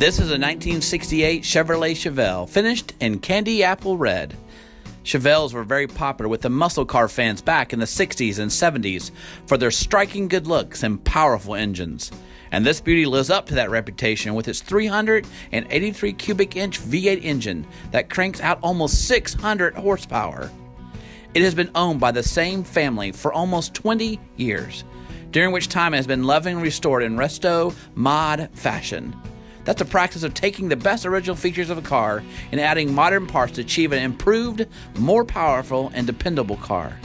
This is a 1968 Chevrolet Chevelle, finished in candy apple red. Chevelles were very popular with the muscle car fans back in the 60s and 70s for their striking good looks and powerful engines. And this beauty lives up to that reputation with its 383 cubic inch V8 engine that cranks out almost 600 horsepower. It has been owned by the same family for almost 20 years, during which time it has been lovingly restored in resto-mod fashion. That's a practice of taking the best original features of a car and adding modern parts to achieve an improved, more powerful, and dependable car.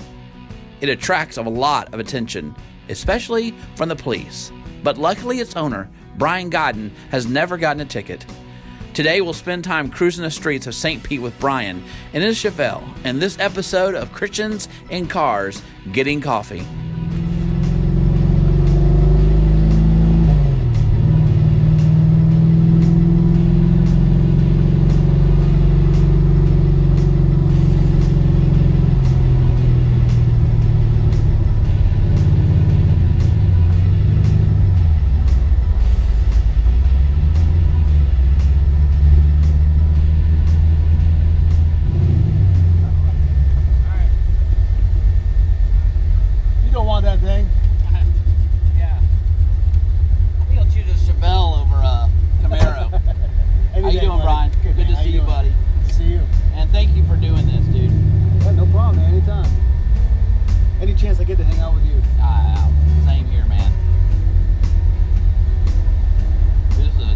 It attracts a lot of attention, especially from the police. But luckily its owner, Brian Godden, has never gotten a ticket. Today we'll spend time cruising the streets of St. Pete with Brian in his Chevelle in this episode of Christians in Cars Getting Coffee. That thing. Yeah. I think I'll choose a Chevelle over a Camaro. How you doing, Brian? Good to see you, buddy. Good to see you. And thank you for doing this, dude. Yeah, no problem, man. Anytime. Any chance I get to hang out with you. Same here, man.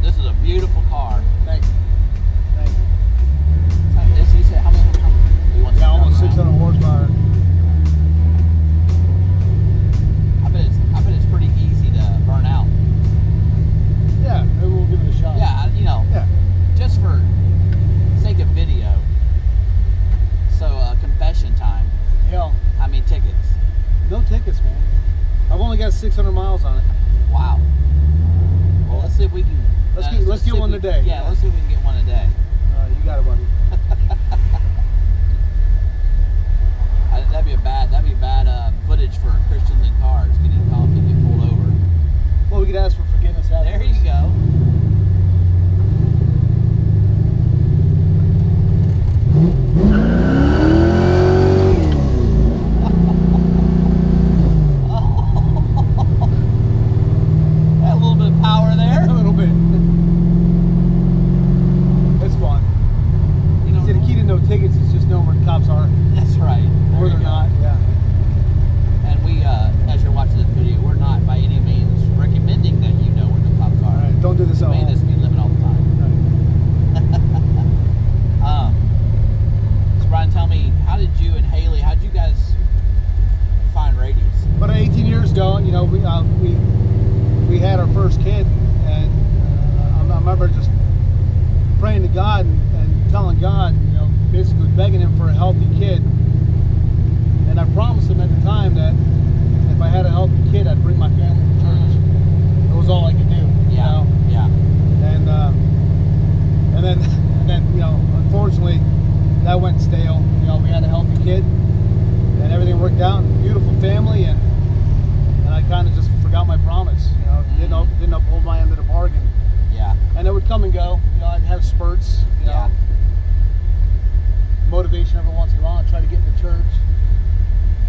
This is a beautiful car. Thank you. Thank you. He said how many? He wants almost 600 horsepower. I bet it's pretty easy to burn out. Yeah, maybe we'll give it a shot. Yeah, Yeah. Just for sake of video. So, confession time. Hell. How many tickets? No tickets, man. I've only got 600 miles on it. Wow. Well, let's see if we can. Let's get one today. Yeah, let's see if we can get one today. You got it, buddy. That'd be bad footage for Christians in Cars getting coffee, get pulled over. Well, we could ask for forgiveness after. There you go. Got a little bit of power there. A little bit. It's fun. See, the key to no tickets is just knowing where the cops are. That's right. Or they're not, yeah. And we, as you're watching this video, we're not by any means recommending that you know where the cops are. All right, don't do this at home. Maintain the speed limit all the time. Right. So Brian, tell me, how did you and Haley, how did you guys find radios? About 18 years ago, we had our first kid, and I remember just praying to God and telling God, basically begging him for a healthy kid. And I promised him at the time that if I had a healthy kid, I'd bring my family to church. It was all I could do. Yeah. Yeah. And then unfortunately, that went stale. We had a healthy kid, and everything worked out. Beautiful family, and I kind of just forgot my promise. Didn't uphold my end of the bargain. Yeah. And it would come and go. I'd have spurts. Yeah. Motivation every once in a while and try to get into church.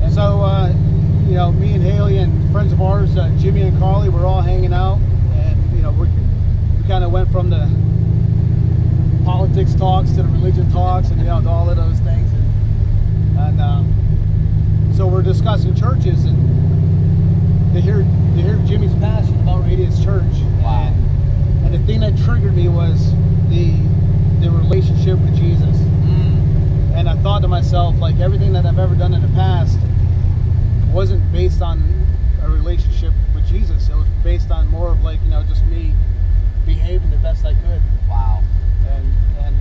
And so, me and Haley and friends of ours, Jimmy and Carly, we're all hanging out, and we kind of went from the politics talks to the religion talks, and to all of those things, and so we're discussing churches, and to hear Jimmy's passion about Radius Church. Wow. And the thing that triggered me was the relationship with Jesus. And I thought to myself, like, everything that I've ever done in the past wasn't based on a relationship with Jesus. It was based on more of just me behaving the best I could. Wow. And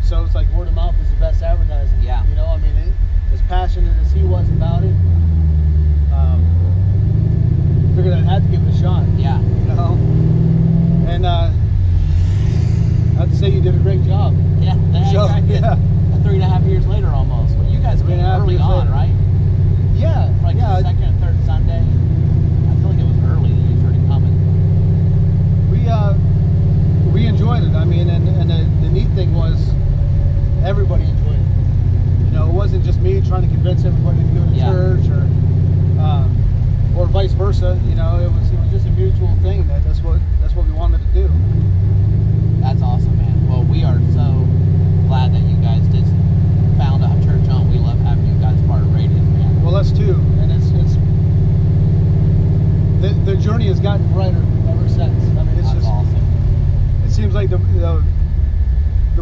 so it's like word of mouth is the best advertising. Yeah. As passionate as he was about it, figured I'd have to give it a shot. Yeah. And I have to say you did a great job. Yeah. Yeah. 3.5 years later almost. Well, you guys came early on, right? Yeah. Like the second and third Sunday. I feel like it was early that you started coming. vice versa. You know, it was just a mutual thing. That's what we wanted to do. That's awesome, man. Well, we are so glad that you guys just found a church home. We love having you guys part of Radius, man. Well, us too, and it's the journey has gotten brighter ever since. I mean, it's That's just awesome. It seems like the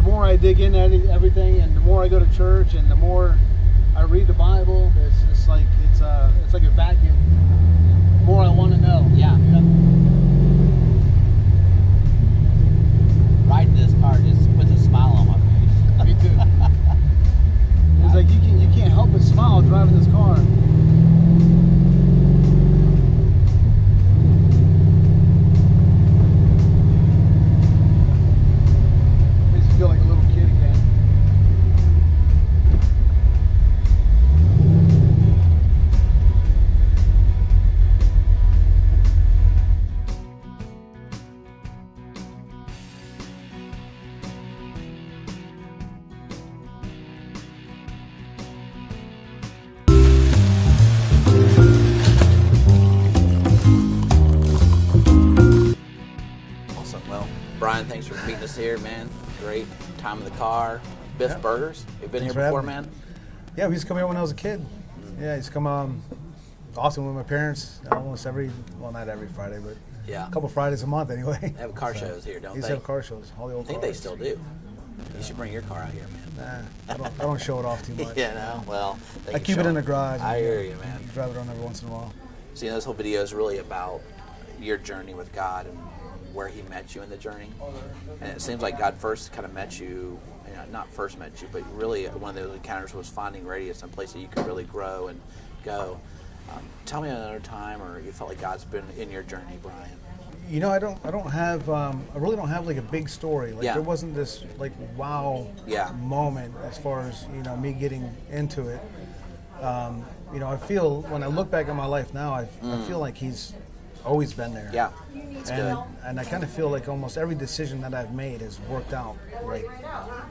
more I dig into everything, and the more I go to church, and the more I read the Bible, it's like a vacuum. The more I want to know. Yeah. Riding this car just puts a smile on my face. Me too. It's like you can't help but smile driving this car. Makes you feel like a little kid again. Awesome. Well, Brian, thanks for meeting us here, man. Great time in the car. Biff Burgers. You've been Thanks here for before, having man? Yeah, we used to come here when I was a kid. Yeah, I used to come often with my parents, almost not every Friday, but Yeah. a couple Fridays a month anyway. They have car shows here, don't They used they? to have car shows, all the I old think cars. they still do. You should bring your car out here, man. Nah, I don't show it off too much. Yeah, no. Well, they I can keep show it in the garage. I hear you, man. Drive it on every once in a while. So, this whole video is really about your journey with God and where He met you in the journey. And it seems like God first kind of met you, not first met you, but really one of those encounters was finding Radius, some place that you could really grow and go. Tell me another time, or you felt like God's been in your journey, Brian. You know, I really don't have like a big story. Like Yeah. there wasn't this like wow moment as far as me getting into it. I feel when I look back at my life now, I feel like He's always been there. Yeah, that's good. And I kind of feel like almost every decision that I've made has worked out. Like,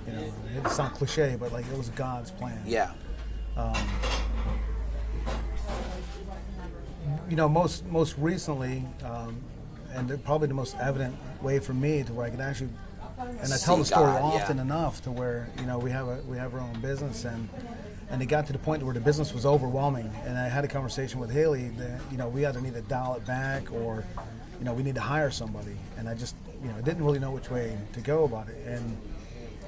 it sounds cliche, but like it was God's plan. Yeah. Most recently, and probably the most evident way for me to where I can actually, and I tell the See story God, often enough to where we have our own business, and it got to the point where the business was overwhelming, and I had a conversation with Haley that we either need to dial it back or we need to hire somebody, and I just didn't really know which way to go about it, and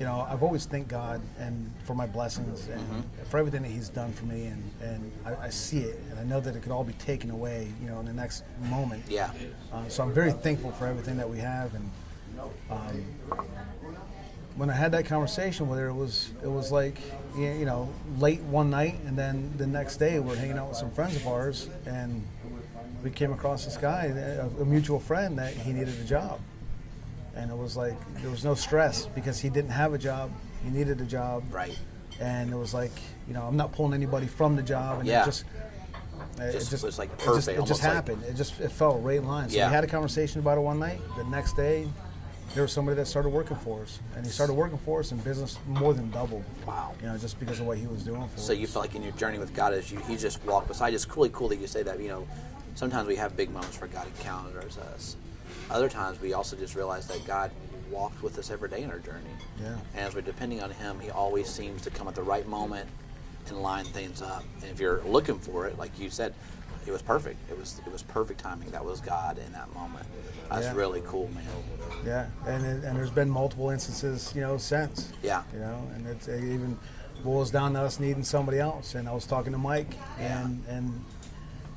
I've always thanked God and for my blessings and for everything that He's done for me, and I see it, and I know that it could all be taken away, in the next moment. Yeah. So I'm very thankful for everything that we have, and when I had that conversation with her, it was like late one night, and then the next day we're hanging out with some friends of ours, and we came across this guy, a mutual friend, that he needed a job. And it was like there was no stress because he didn't have a job. He needed a job. Right. And it was like, I'm not pulling anybody from the job. And Yeah. it was like perfect. It just happened. It fell right in line. So Yeah. we had a conversation about it one night. The next day, there was somebody that started working for us. And he started working for us, and business more than doubled. Wow. Just because of what he was doing for us. So you felt like in your journey with God, He just walked beside. It's really cool that you say that. Sometimes we have big moments where God encounters us. Other times we also just realize that God walks with us every day in our journey. Yeah. And as we're depending on Him, He always seems to come at the right moment and line things up. And if you're looking for it, like you said, it was perfect. It was perfect timing. That was God in that moment. That's really cool, man. Yeah, and there's been multiple instances, since. Yeah. And it even boils down to us needing somebody else. And I was talking to Mike, and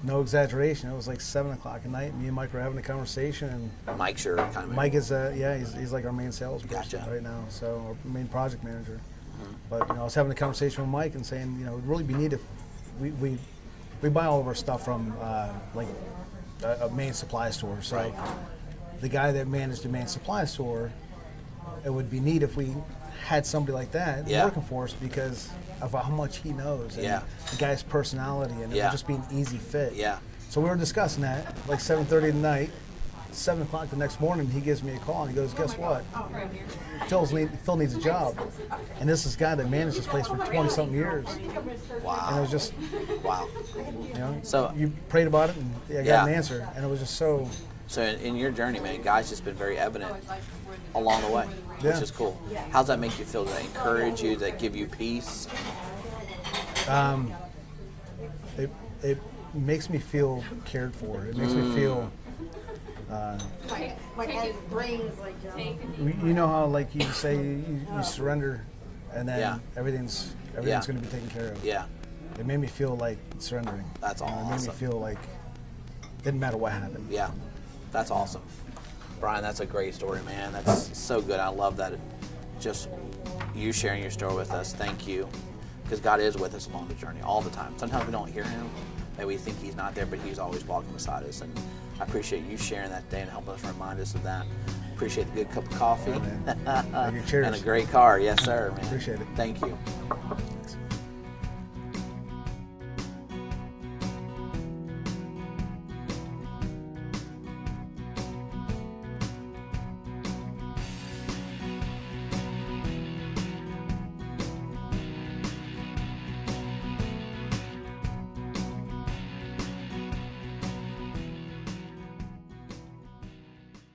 no exaggeration, it was like 7 o'clock at night. Me and Mike were having a conversation, and Mike's your kind of Mike is he's like our main salesperson Gotcha. right now, so our main project manager. But I was having a conversation with Mike and saying, it'd really be neat if we buy all of our stuff from like a main supply store. So the guy that managed the main supply store, it would be neat if we had somebody like that working for us because of how much he knows and the guy's personality, and it would just be an easy fit. Yeah. So we were discussing that like 7:30 at night, 7 o'clock the next morning, he gives me a call and he goes, "Guess what? Phil needs a job." And this is a guy that managed this place for 20-something years. Wow. And it was just, Wow. you know, So you prayed about it and I got an answer. And it was just so. So in your journey, man, God's just been very evident along the way, which Yeah. is cool. How's that make you feel? Does that encourage you? Does that give you peace? It makes me feel cared for. It makes me feel. You know how, like, you say you surrender, and then everything's going to be taken care of. Yeah. It made me feel like surrendering. That's awesome. It made me feel like it didn't matter what happened. Yeah. That's awesome. Brian, that's a great story, man. That's so good. I love that. Just you sharing your story with us. Thank you. Because God is with us along the journey all the time. Sometimes we don't hear him. Maybe we think he's not there, but he's always walking beside us. And I appreciate you sharing that day and helping us remind us of that. Appreciate the good cup of coffee. Thank you. Cheers. And a great car. Yes, sir, man. Appreciate it. Thank you.